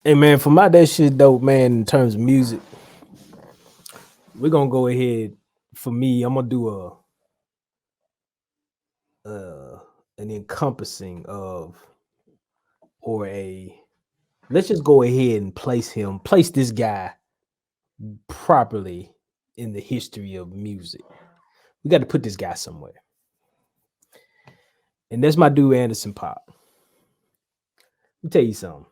Hey man, for my that shit dope, man, in terms of music, we're gonna go ahead. For me, I'm gonna do uh an encompassing of or a let's just go ahead and place this guy properly in the history of music. We got to put this guy somewhere. And that's my dude Anderson Pop. Let me tell you something.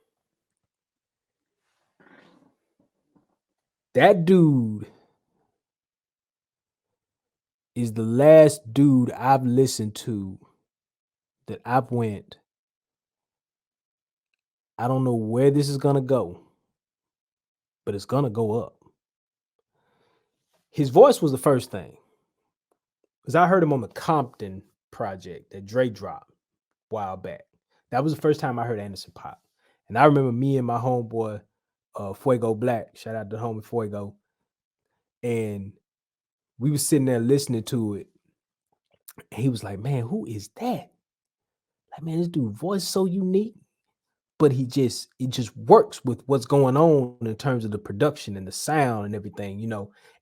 That dude is the last dude I've listened to that I've went, I don't know where this is gonna go, but it's gonna go up. His voice was the first thing. Because I heard him on the Compton project that Dre dropped a while back. That was the first time I heard Anderson Pop. And I remember me and my homeboy, Fuego Black, shout out to homie Fuego, and we was sitting there listening to it. And he was like, man, who is that? Like, man, this dude voice so unique, but it just works with what's going on in terms of the production and the sound and everything.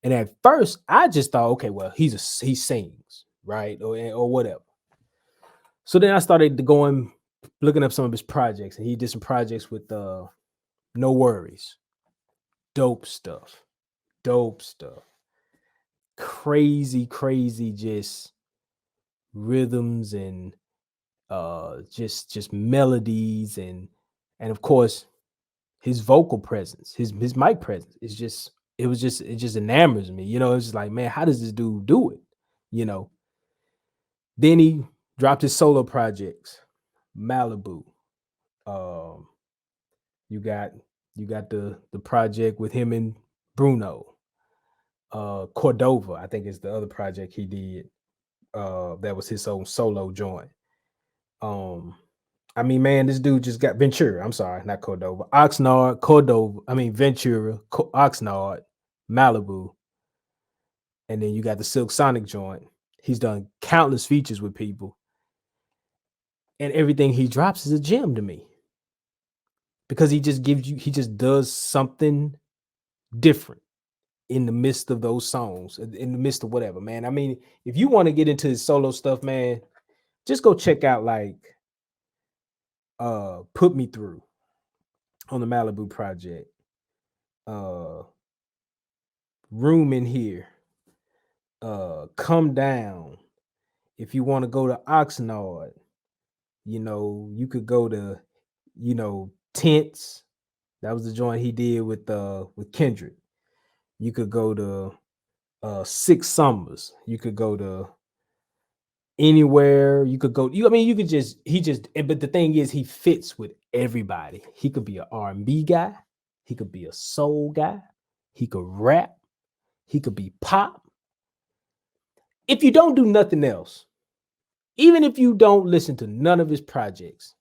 And at first, I just thought, okay, well, he sings, right, or whatever. So then I started going looking up some of his projects, and he did some projects with No Worries, dope stuff, dope stuff, crazy, just rhythms and just melodies and of course his vocal presence, his mic presence is just it just enamors me. It's just like, man, how does this dude do it? You know. Then he dropped his solo projects, Malibu. Um, you got the project with him and Bruno. Cordova, I think is the other project he did. That was his own solo joint. Um, I mean, man, this dude just got Ventura. I'm sorry, not Cordova. Oxnard, Cordova. I mean, Ventura, Oxnard, Malibu, and then you got the Silk Sonic joint. He's done countless features with people, and everything he drops is a gem to me because he just does something different in the midst of those songs, in the midst of whatever, man. I mean, if you want to get into his solo stuff, man, just go check out like Put Me Through on the Malibu project. Uh Room in Here. Come Down. If you want to go to Oxnard, you could go to, Tents. That was the joint he did with Kendrick. You could go to Six Summers. You could go to Anywhere. You could go. I mean, you could just but the thing is, he fits with everybody. He could be an R&B guy. He could be a soul guy. He could rap. He could be pop. If you don't do nothing else, even if you don't listen to none of his projects,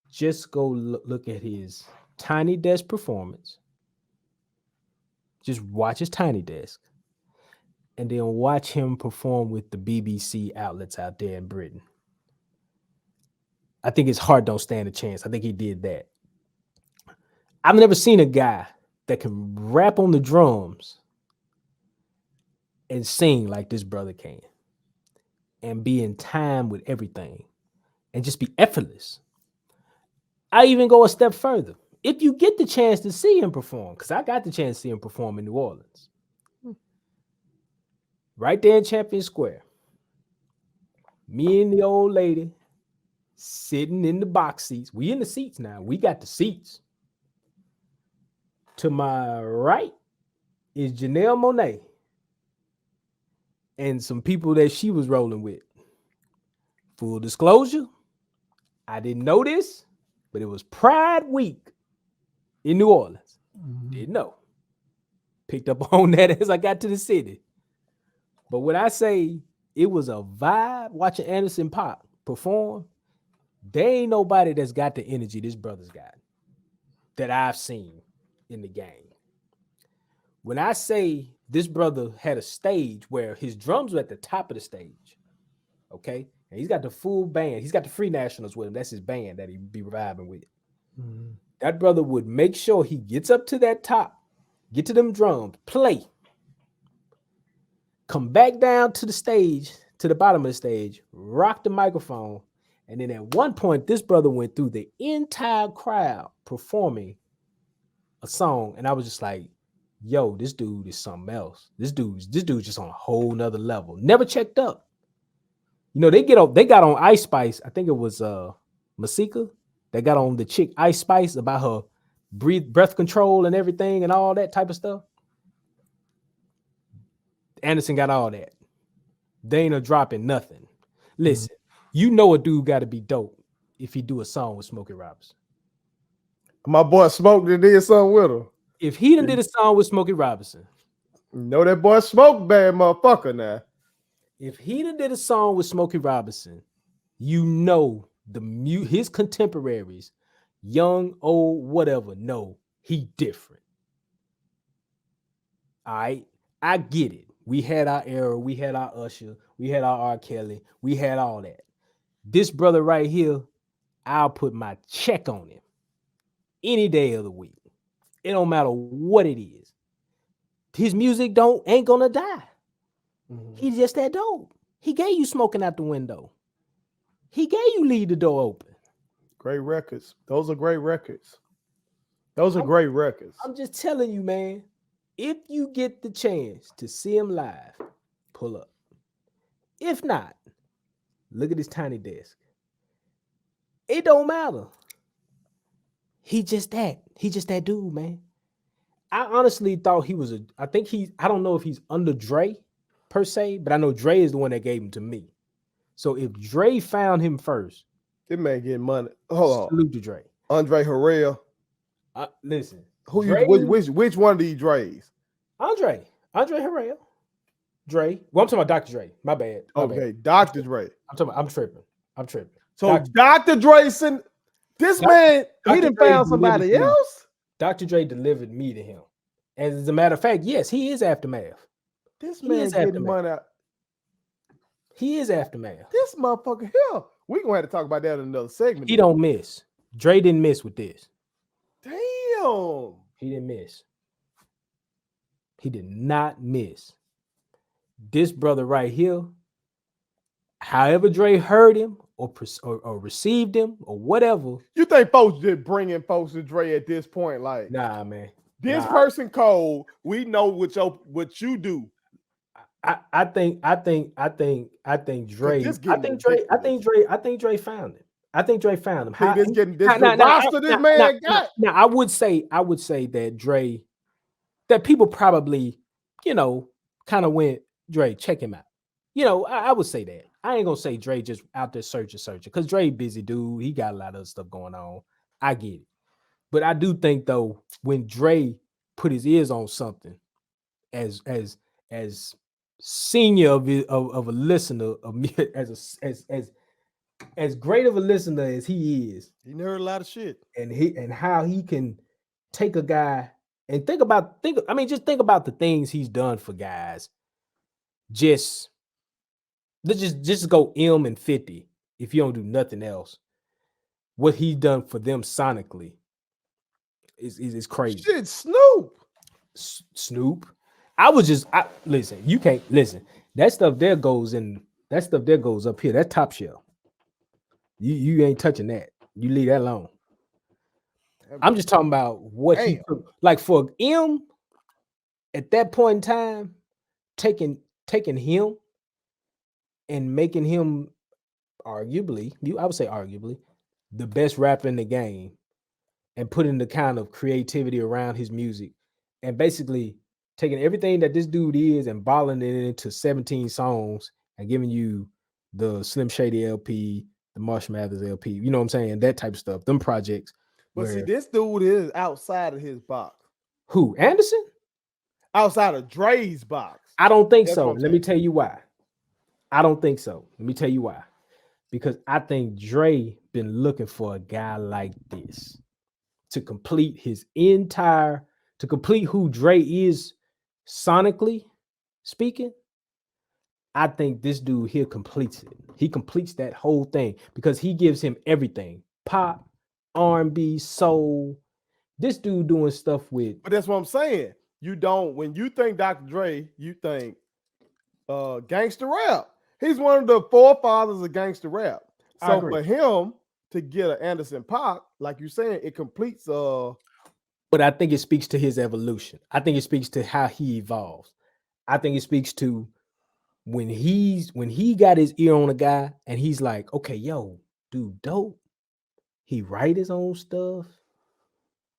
just go look at his Tiny Desk performance. Just watch his Tiny Desk, and then watch him perform with the BBC outlets out there in Britain. I think his heart don't stand a chance. I think he did that. I've never seen a guy that can rap on the drums and sing like this brother can and be in time with everything and just be effortless. I even go a step further. If you get the chance to see him perform, because I got the chance to see him perform in New Orleans, right there in Champion Square, me and the old lady sitting in the box seats. We in the seats now. We got the seats. To my right is Janelle Monáe and some people that she was rolling with. Full disclosure, I didn't know this, but it was Pride Week in New Orleans. Didn't know. Picked up on that as I got to the city. But when I say it was a vibe watching Anderson Paak perform, there ain't nobody that's got the energy this brother's got that I've seen in the game. When I say this brother had a stage where his drums were at the top of the stage, okay? And he's got the full band. He's got the Free Nationals with him. That's his band that he be vibing with. That brother would make sure he gets up to that top, get to them drums, play, come back down to the stage, to the bottom of the stage, rock the microphone. And then at one point, this brother went through the entire crowd performing a song. And I was just like, yo, this dude is something else. This dude's just on a whole nother level. Never checked up. You know, they got on Ice Spice. I think it was Masika. They got on the chick Ice Spice about her breath control and everything and all that type of stuff. Anderson got all that. They ain't a dropping nothing. Listen, you know a dude got to be dope if he do a song with Smokey Robinson. My boy Smoke did something with him. If he done did a song with Smokey Robinson, you know that boy Smoke bad motherfucker now. If he done did a song with Smokey Robinson, you know his contemporaries, young, old, whatever, no, he different. All right, I get it. We had our era, we had our Usher, we had our R. Kelly, we had all that. This brother right here, I'll put my check on him any day of the week. It don't matter what it is. His music ain't gonna die. He's just that dope. He gave you Smoking Out the Window. He gave you Leave the Door Open. Great records. Those are great records. Those are great records. I'm just telling you, man. If you get the chance to see him live, pull up. If not, look at his tiny desk. It don't matter. He just that. He just that dude, man. I honestly thought he was I don't know if he's under Dre per se, but I know Dre is the one that gave him to me. So if Dre found him first, this man getting money. Hold salute to Dre. Andre Harrell. Listen. Which one of these Dre's? Andre Harrell. Dre. Well, I'm talking about Dr. Dre. My bad. Okay, Dr. Dre. I'm tripping. So Dr. Dre sent this man, he done found somebody else? Dr. Dre delivered me to him. And as a matter of fact, yes, he is Aftermath. This man getting money out. He is Aftermath. This motherfucker here. We're going to have to talk about that in another segment. He don't miss. Dre didn't miss with this. Damn. He didn't miss. He did not miss. This brother right here, however Dre heard him or received him or whatever. You think folks just bringing folks to Dre at this point? Like, nah, man. This person cold. We know what you do. I think Dre. I think Dre found him. I think Dre found him. How this getting this roster this man got? Now I would say that Dre, that people probably, kind of went, Dre, check him out. I would say that. I ain't gonna say Dre just out there searching, because Dre busy dude. He got a lot of stuff going on. I get it. But I do think though, when Dre put his ears on something, as senior of a listener of me, as great of a listener as he is, he heard a lot of shit, and how he can take a guy and think about the things he's done for guys. Let's just go M and 50 if you don't do nothing else. What he done for them sonically is crazy. Shit, Snoop. Listen, you can't listen. That stuff there goes up here. That's top shelf. You ain't touching that. You leave that alone. I'm just talking about what he took. Like for M at that point in time, taking him and making him I would say arguably the best rapper in the game, and putting the kind of creativity around his music, and basically taking everything that this dude is and balling it into 17 songs and giving you the Slim Shady LP, the Marshall Mathers LP, you know what I'm saying? That type of stuff, them projects. But see, this dude is outside of his box. Who, Anderson? Outside of Dre's box. I don't think so. Let me tell you why. I don't think so. Let me tell you why. Because I think Dre been looking for a guy like this to complete who Dre is sonically speaking. I think this dude here completes it. He completes that whole thing because he gives him everything: pop, R&B, soul, This dude doing stuff with But that's what I'm saying. You don't, when you think Dr. Dre, you think gangster rap. He's one of the forefathers of gangster rap. I So agree. for him to get an Anderson Paak, like you're saying, it completes But I think it speaks to his evolution. I think it speaks to how he evolves. I think it speaks to when he got his ear on a guy and he's like, okay, yo, dude, dope. He write his own stuff.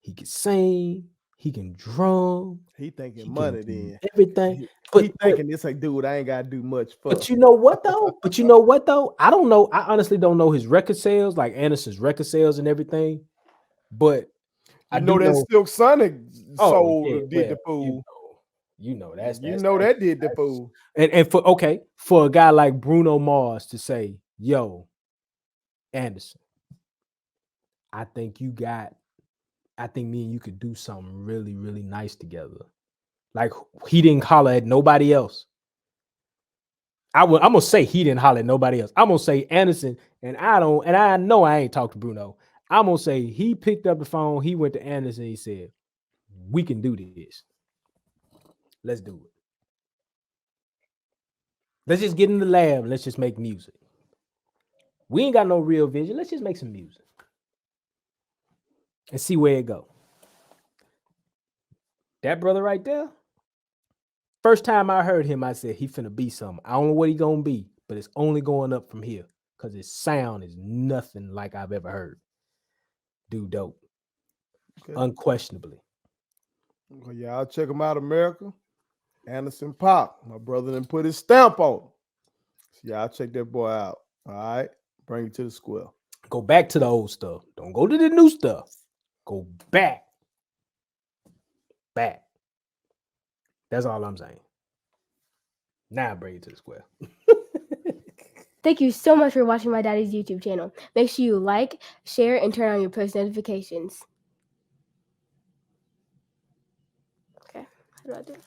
He can sing. He can drum. he thinking He can money do then. everything. He But but thinking this a dude I ain't gotta do much for. but you know what though? But you know what though? I don't know. I honestly don't know his record sales, like Anderson's record sales and everything. But I You do know that know. Silk Sonic Oh yeah, sold did well, the fool. You know that did the that's fool. and for okay for a guy like Bruno Mars to say, "Yo, Anderson, I think you got. I think me and you could do something really really nice together." Like he didn't holler at nobody else. I'm gonna say he didn't holler at nobody else. I'm gonna say Anderson, and I know I ain't talked to Bruno. I'm gonna say he picked up the phone, he went to Anderson, he said, "We can do this. Let's do it. Let's just get in the lab and let's just make music. We ain't got no real vision. Let's just make some music and see where it go." That brother right there, first time I heard him, I said he finna be something. I don't know what he gonna be, but it's only going up from here because his sound is nothing like I've ever heard. Dude, dope, Okay. unquestionably. Well, y'all check him out, America. Anderson Paak. My brother done put his stamp on him. So y'all check that boy out. All right. Bring it to the square. Go back to the old stuff. Don't go to the new stuff. Go back. Back. That's all I'm saying. Now bring it to the square. Thank you so much for watching my daddy's YouTube channel. Make sure you like, share, and turn on your post notifications. Okay, how do I do it?